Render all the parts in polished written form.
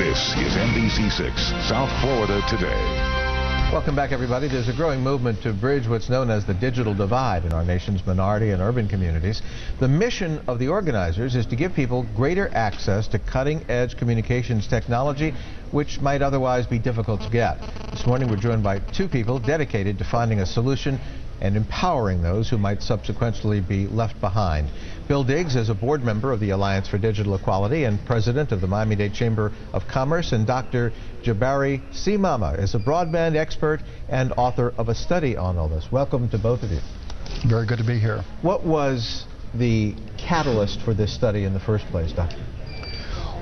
This is NBC6 South Florida Today. Welcome back, everybody. There's a growing movement to bridge what's known as the digital divide in our nation's minority and urban communities. The mission of the organizers is to give people greater access to cutting-edge communications technology, which might otherwise be difficult to get. This morning, we're joined by two people dedicated to finding a solution and empowering those who might subsequently be left behind. Bill Diggs is a board member of the Alliance for Digital Equality and president of the Miami-Dade Chamber of Commerce, and Dr. Jabari Simama is a broadband expert and author of a study on all this. Welcome to both of you. Very good to be here. What was the catalyst for this study in the first place, Doctor?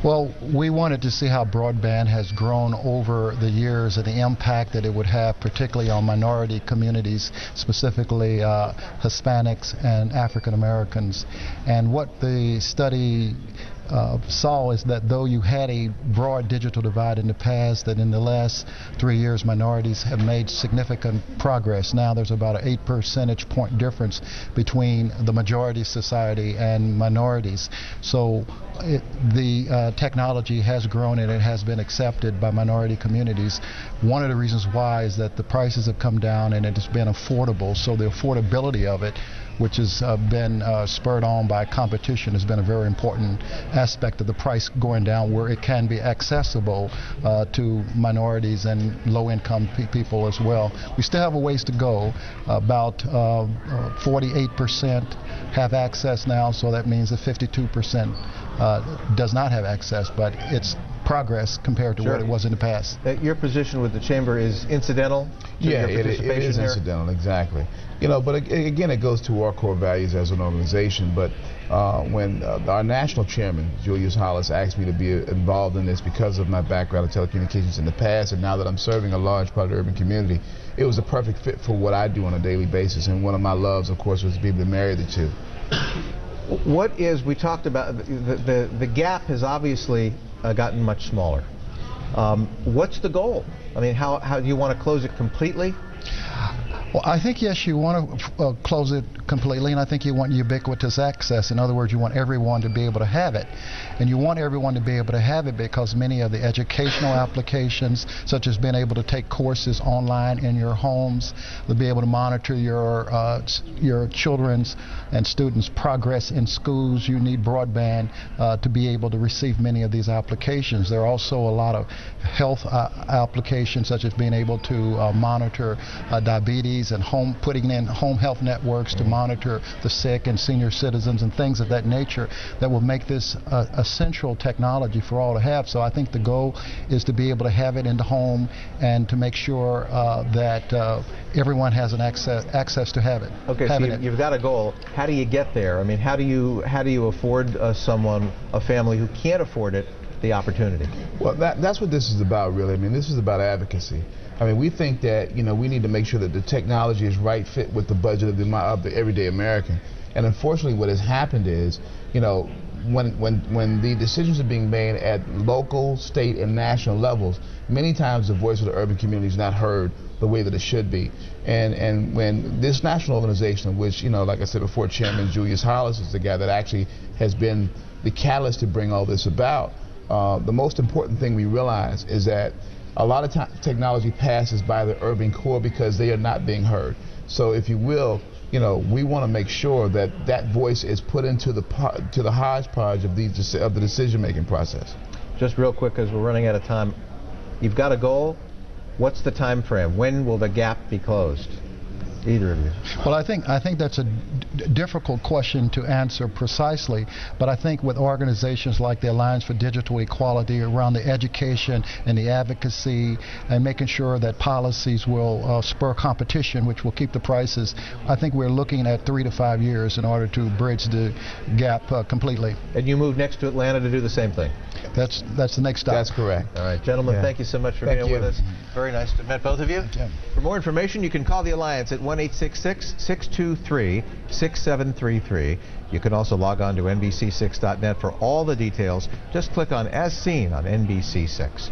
Well, we wanted to see how broadband has grown over the years and the impact that it would have, particularly on minority communities, specifically Hispanics and African Americans. And what the study saw is that though you had a broad digital divide in the past, that in the last 3 years minorities have made significant progress. Now there's about an 8 percentage point difference between the majority society and minorities. So the technology has grown and it has been accepted by minority communities. One of the reasons why is that the prices have come down and it has been affordable. So the affordability of it, which has been spurred on by competition, has been a very important aspect of the price going down, where it can be accessible to minorities and low-income people as well. We still have a ways to go. About 48% have access now, so that means that 52% does not have access, but it's progress compared to what it was in the past. Your position with the Chamber is incidental to your participation it is there? incidental, exactly. You know, but again, it goes to our core values as an organization. But when our national chairman, Julius Hollis, asked me to be involved in this because of my background in telecommunications in the past, and now that I'm serving a large part of the urban community, it was a perfect fit for what I do on a daily basis. And one of my loves, of course, was to be able to marry the two. What is, we talked about, the gap has obviously gotten much smaller. What's the goal? I mean, how do you want to close it completely? Well, I think, yes, you want to close it completely, and I think you want ubiquitous access. In other words, you want everyone to be able to have it. And you want everyone to be able to have it because many of the educational applications, such as being able to take courses online in your homes, to be able to monitor your children's and students' progress in schools, you need broadband to be able to receive many of these applications. There are also a lot of health applications, such as being able to monitor diabetes, and putting in home health networks to monitor the sick and senior citizens and things of that nature that will make this essential technology for all to have. So I think the goal is to be able to have it in the home and to make sure that everyone has an access to have it. Okay, so you've got a goal. How do you get there? I mean, how do you afford someone, a family who can't afford it, the opportunity? Well, that's what this is about, really. I mean, this is about advocacy. I mean, we think that, you know, we need to make sure that the technology is right fit with the budget of the everyday American. And unfortunately, what has happened is, you know, when the decisions are being made at local, state, and national levels, many times the voice of the urban community is not heard the way that it should be. And when this national organization, which, you know, like I said before, Chairman Julius Hollis is the guy that actually has been the catalyst to bring all this about, the most important thing we realize is that a lot of technology passes by the urban core because they are not being heard. So if you will, you know, we want to make sure that that voice is put into the hodgepodge of the decision-making process. Just real quick, because we're running out of time, you've got a goal. What's the time frame? When will the gap be closed? Either of you. Well, I think that's a difficult question to answer precisely, but I think with organizations like the Alliance for Digital Equality around the education and the advocacy and making sure that policies will spur competition, which will keep the prices, I think we're looking at 3 to 5 years in order to bridge the gap completely. And you move next to Atlanta to do the same thing? That's the next stop. That's correct. All right, gentlemen, thank you so much for being with us. Very nice to meet both of you. For more information, you can call the Alliance at 1-866-623-6733. You can also log on to NBC6.net for all the details. Just click on As Seen on NBC6.